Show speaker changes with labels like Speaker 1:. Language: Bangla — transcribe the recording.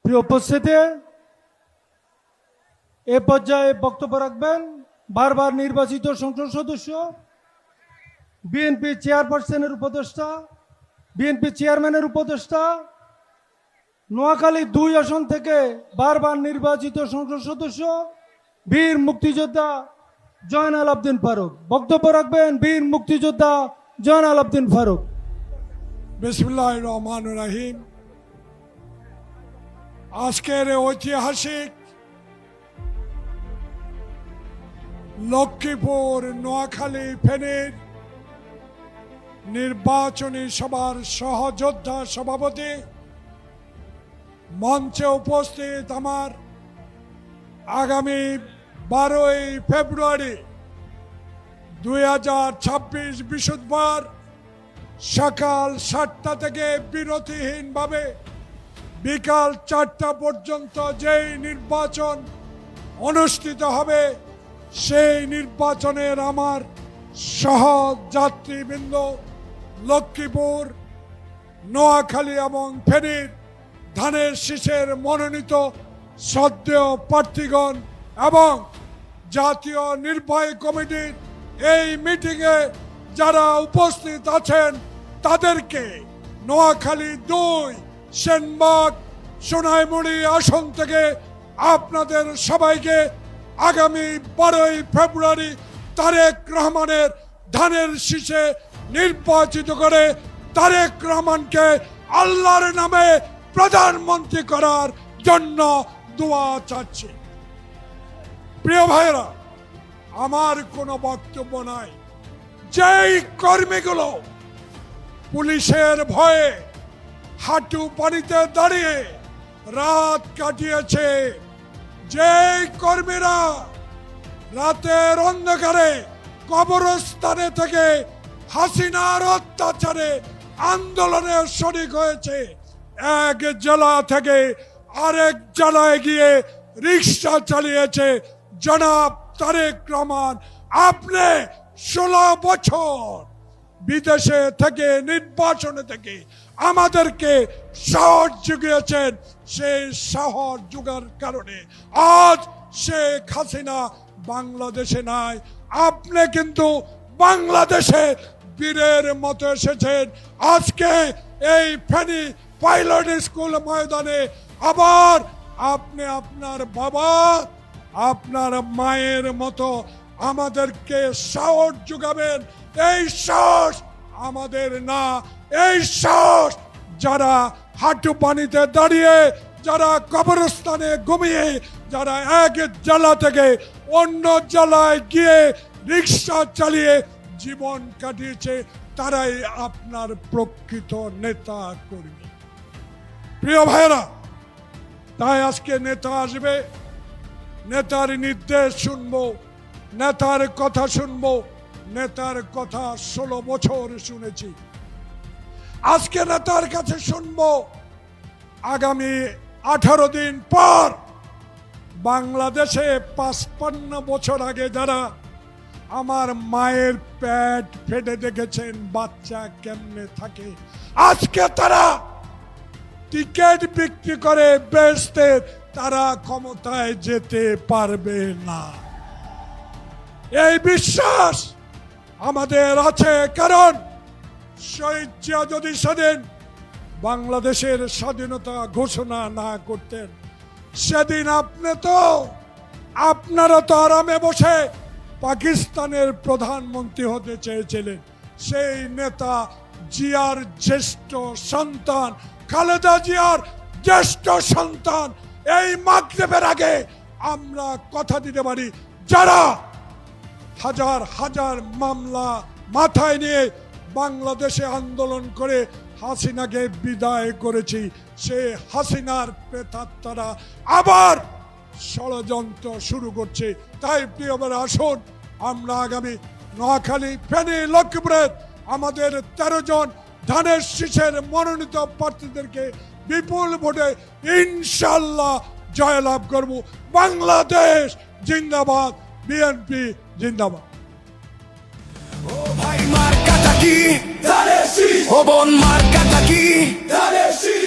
Speaker 1: প্রিয় উপস্থিতি, এ পর্যায়ে বক্তব্য রাখবেন বারবার নির্বাচিত সংসদ সদস্য, বিএনপি চেয়ারপারসনের উপদেষ্টা, বিএনপি চেয়ারম্যানের উপদেষ্টা, নোয়াখালী 2 আসন থেকে বারবার নির্বাচিত সংসদ সদস্য বীর মুক্তিযোদ্ধা জয়নাল আবদিন ফারুক। বক্তব্য রাখবেন বীর মুক্তিযোদ্ধা জয়নাল আবদিন ফারুক।
Speaker 2: বিসমিল্লাহির রহমানির রহিম। আজকের ঐতিহাসিক লক্ষ্মীপুর নোয়াখালী ফেনীর নির্বাচনী সভার সহযোদ্ধা সভাপতি, মঞ্চে উপস্থিত আমার আগামী 12ই ফেব্রুয়ারি 2026 বৃহস্পতিবার সকাল 7টা থেকে বিরতিহীনভাবে বিকাল 4টা পর্যন্ত যেই নির্বাচন অনুষ্ঠিত হবে, সেই নির্বাচনের আমার সহযাত্রীবৃন্দ লক্ষ্মীপুর, নোয়াখালী এবং ফেনীর ধানের শীষের মনোনীত শ্রদ্ধেয় প্রার্থীগণ এবং জাতীয় নির্বাহী কমিটির এই মিটিংয়ে যারা উপস্থিত আছেন তাদেরকে নোয়াখালী 2 সেনবাগ সোনাইমুড়ি আসন থেকে আপনাদের সবাইকে আগামী 12ই ফেব্রুয়ারি তারেক রহমানের ধানের শীষে নির্বাচিত করে তারেক রহমানকে আল্লাহর নামে প্রধানমন্ত্রী করার জন্য দোয়া চাচ্ছি। প্রিয় ভাইরা, আমার কোনো বক্তব্য নাই। যেই কর্মীগুলো পুলিশের ভয়ে হাঁটু পানিতে দাঁড়িয়ে রাত কাটিয়েছে, যেই কর্মীরা রাতের অন্ধকারে কবরস্থানে থেকে হাসিনার অত্যাচারে আন্দোলনে শরিক হয়েছে, এক জেলা থেকে আরেক জেলায় গিয়ে রিক্সা চালিয়েছে, জনাব তারেক রহমান আপনি 16 বছর বিদেশে থেকে নির্বাচনে থেকে আমাদেরকে সাহস জুগিয়েছেন। সেই সাহস জুগার কারণে আজ শেখ হাসিনা বাংলাদেশে নাই। আপনি কিন্তু বাংলাদেশে বীরের মতো এসেছেন। আজকে এই ফেনী পাইলট স্কুল ময়দানে আবার আপনি আপনার বাবা, আপনার মায়ের মতো আমাদেরকে সাহস যোগাবেন। এই সাহস আমাদের না, এই সাহস যারা হাঁটু পানিতে দাঁড়িয়ে, যারা কবরস্থানে ঘুমিয়ে, যারা এক জেলা থেকে অন্য জেলায় গিয়ে রিক্সা চালিয়ে জীবন কাটিয়েছে, তারাই আপনার প্রকৃত নেতা কর্মী। প্রিয় ভাইরা, তাই আজকে নেতা আসবে, নেতার নির্দেশ শুনবো, নেতার কথা শুনবো। নেতার কথা 16 বছর শুনেছি, আজকে নেতার কাছে শুনবো। আগামী 18 দিন পর বাংলাদেশে 55 বছর আগে যারা আমার মায়ের পেট ফেটে দেখেছেন বাচ্চা কেমনে থাকে, আজকে তারা টিকিট বিক্রি করে বেচতে তারা ক্ষমতায় যেতে পারবে না। এই বিশ্বাস আমাদের আছে, কারণ শহীদ জিয়া যদি সেদিন বাংলাদেশের স্বাধীনতা ঘোষণা না করতেন, সেদিন আপনারা তো আরামে বসে পাকিস্তানের প্রধানমন্ত্রী হতে চেয়েছিলেন। সেই নেতা জিয়ার জ্যেষ্ঠ সন্তান, খালেদা জিয়ার জ্যেষ্ঠ সন্তান, এই মাগরিবের আগে আমরা কথা দিতে পারি, যারা হাজার হাজার মামলা মাথায় নিয়ে বাংলাদেশে আন্দোলন করে হাসিনাকে বিদায় করেছি, সে হাসিনার প্রেতাত্মারা আবার ষড়যন্ত্র শুরু করছে। তাই প্রিয় ভাইরা, আসুন আমরা আগামী নোয়াখালী, ফেনী, লক্ষ্মীপুরের আমাদের 13 জন ধানের শীষের মনোনীত প্রার্থীদেরকে বিপুল ভোটে ইনশাল্লাহ জয়লাভ করব। বাংলাদেশ জিন্দাবাদ, বিএনপি জিন্দাবাদ।
Speaker 3: ও ভাই মার্কাটা কি? ধানের শীষ। ও বোন মার্কাটা কি? ধানের শীষ।